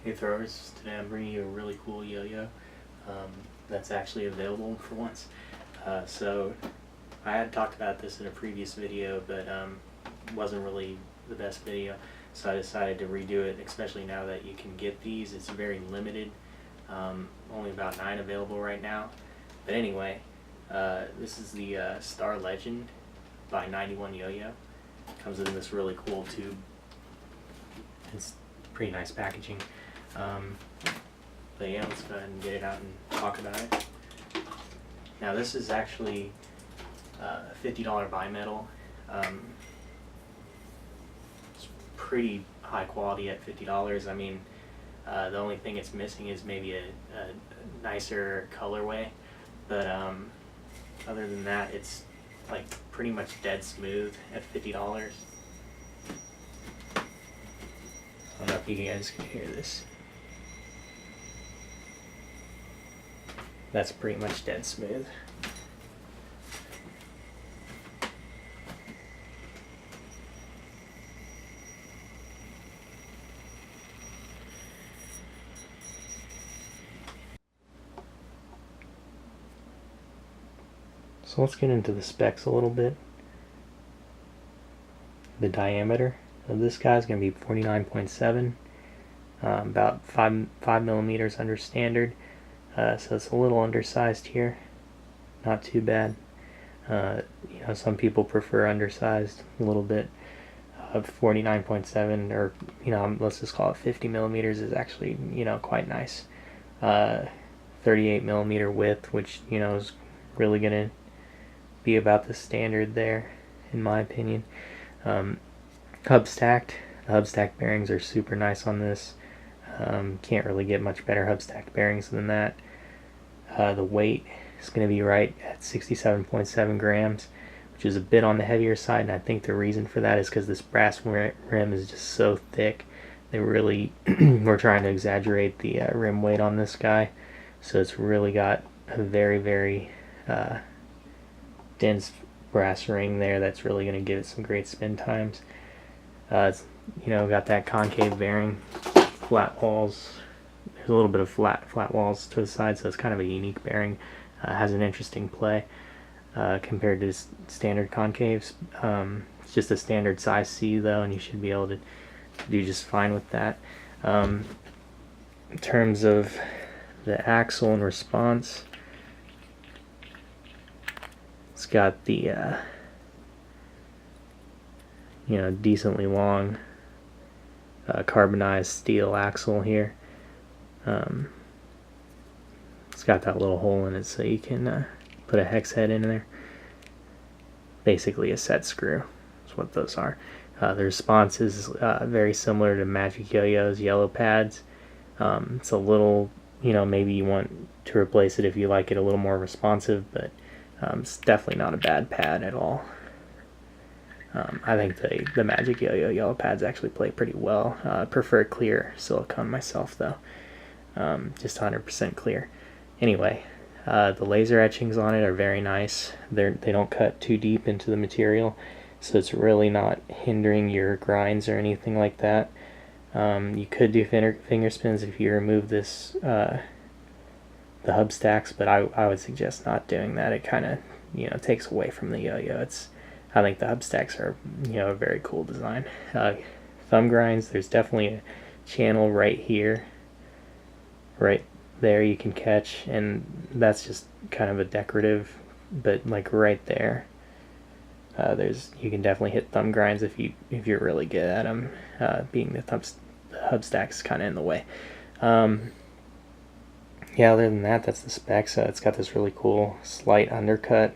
Hey throwers, today I'm bringing you a really cool yo-yo that's actually available for once. So I had talked about this in a previous video, but wasn't really the best video, so I decided to redo it, especially now that you can get these. It's very limited, only about 9 available right now. But anyway, this is the Star Legend by 91 Yo-Yo. Comes in this really cool tube. It's pretty nice packaging. But yeah, let's go ahead and get it out and talk about it. Now this is actually a $50 BiMetal. It's pretty high quality at $50. I mean, the only thing it's missing is maybe a nicer colorway, but other than that, it's like pretty much dead smooth at $50. I don't know if you guys can hear this. That's pretty much dead smooth. So let's get into the specs a little bit. The diameter of this guy is going to be 49.7, about 5 millimeters under standard. So it's a little undersized here, not too bad. You know, some people prefer undersized a little bit. 49.7, or you know, let's just call it 50 millimeters, is actually, you know, quite nice. 38 millimeter width, which, you know, is really gonna be about the standard there, in my opinion. Hub stacked. The hub stacked bearings are super nice on this. Can't really get much better hub stacked bearings than that. The weight is going to be right at 67.7 grams, which is a bit on the heavier side, and I think the reason for that is because this brass rim is just so thick. They really were trying to exaggerate the rim weight on this guy, so it's really got a very, very dense brass ring there that's really going to give it some great spin times. It's, you know, got that concave bearing, flat walls. There's a little bit of flat walls to the side, so it's kind of a unique bearing. Has an interesting play compared to standard concaves. It's just a standard size C though, and you should be able to do just fine with that. In terms of the axle and response, it's got the you know, decently long carbonized steel axle here. It's got that little hole in it so you can put a hex head in there. Basically a set screw is what those are. The response is very similar to Magic Yo-Yo's yellow pads. It's a little, you know, maybe you want to replace it if you like it a little more responsive, but it's definitely not a bad pad at all. I think the Magic Yo-Yo yellow pads actually play pretty well. I prefer clear silicone myself though, just 100% clear. Anyway, the laser etchings on it are very nice. They don't cut too deep into the material, so it's really not hindering your grinds or anything like that. You could do finger spins if you remove this the hub stacks, but I would suggest not doing that. It kind of, you know, takes away from the yo-yo. I think the hub stacks are, you know, a very cool design. Thumb grinds, there's definitely a channel right here, right there you can catch, and that's just kind of a decorative, but like right there, you can definitely hit thumb grinds if you're really good at them. Being the hub stacks kind of in the way. Yeah, other than that, that's the specs. It's got this really cool slight undercut,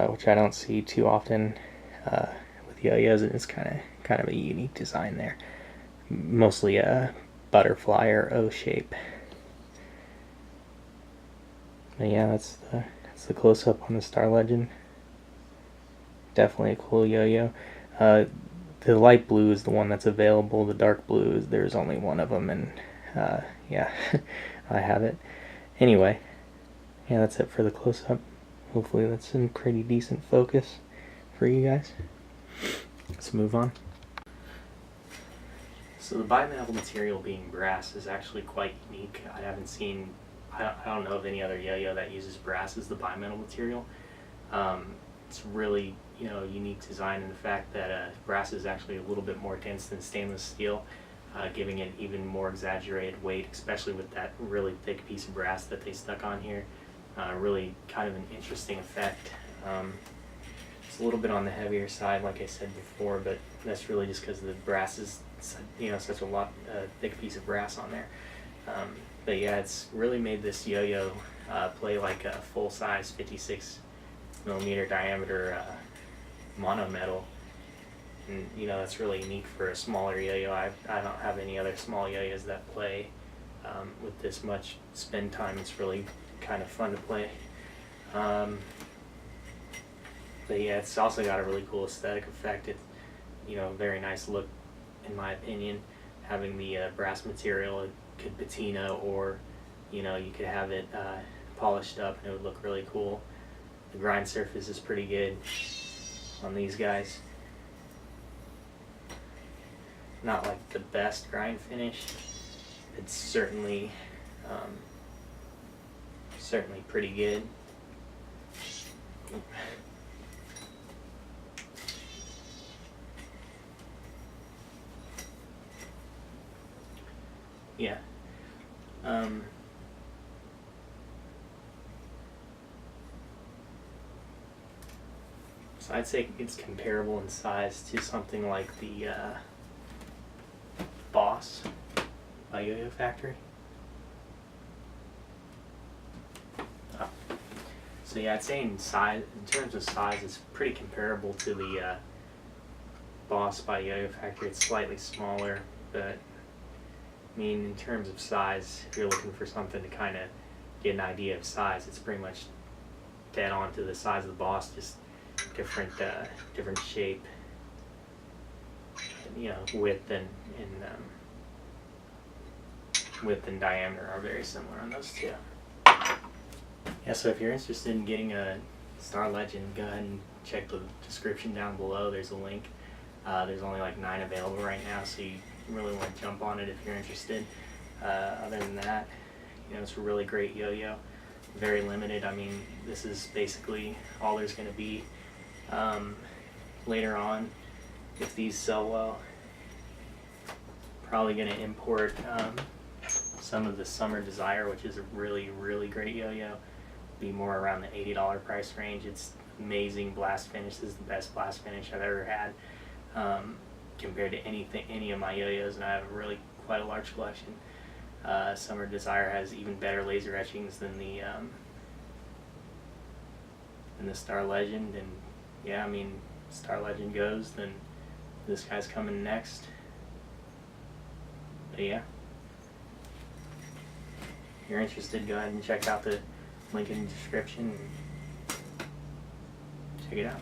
which I don't see too often with yo-yos, and it's kind of a unique design there. Mostly a butterfly or O shape. But yeah, that's the close-up on the Star Legend. Definitely a cool yo-yo. The light blue is the one that's available. The dark blue is, there's only one of them, and yeah, I have it. Anyway, yeah, that's it for the close-up. Hopefully that's in pretty decent focus for you guys. Let's move on. So the bimetal material being brass is actually quite unique. I haven't seen, I don't know of any other yo-yo that uses brass as the bimetal material. It's really, unique design in the fact that brass is actually a little bit more dense than stainless steel, giving it even more exaggerated weight, especially with that really thick piece of brass that they stuck on here. Really kind of an interesting effect. It's a little bit on the heavier side, like I said before, but that's really just because the brass is, such a thick piece of brass on there. But yeah, it's really made this yo-yo play like a full-size 56mm diameter mono metal, and that's really unique for a smaller yo-yo. I don't have any other small yo-yos that play with this much spin time. It's really kind of fun to play. But yeah, it's also got a really cool aesthetic effect. It's very nice look in my opinion, having the brass material. It could patina, or you could have it polished up and it would look really cool. The grind surface is pretty good on these guys. Not like the best grind finish. It's certainly pretty good. Yeah. So I'd say it's comparable in size to something like the Boss by YoYo Factory. Oh. So yeah, I'd say in terms of size, it's pretty comparable to the Boss by YoYo Factory. It's slightly smaller, but I mean, in terms of size, if you're looking for something to kind of get an idea of size, it's pretty much dead on to the size of the Boss, just different shape. Width and diameter are very similar on those two. Yeah, so if you're interested in getting a Star Legend, go ahead and check the description down below. There's a link. There's only like 9 available right now, so you really want to jump on it if you're interested. Other than that, it's a really great yo-yo. Very limited. I mean, this is basically all there's going to be. Later on, if these sell well, probably going to import some of the Summer Desire, which is a really, really great yo-yo. Be more around the $80 price range. It's amazing blast finish. This is the best blast finish I've ever had compared to any of my yo-yos, and I have quite a large collection. Summer Desire has even better laser etchings than the Star Legend, and yeah, I mean, Star Legend goes, then this guy's coming next. But yeah, if you're interested, go ahead and check out the link in the description and check it out.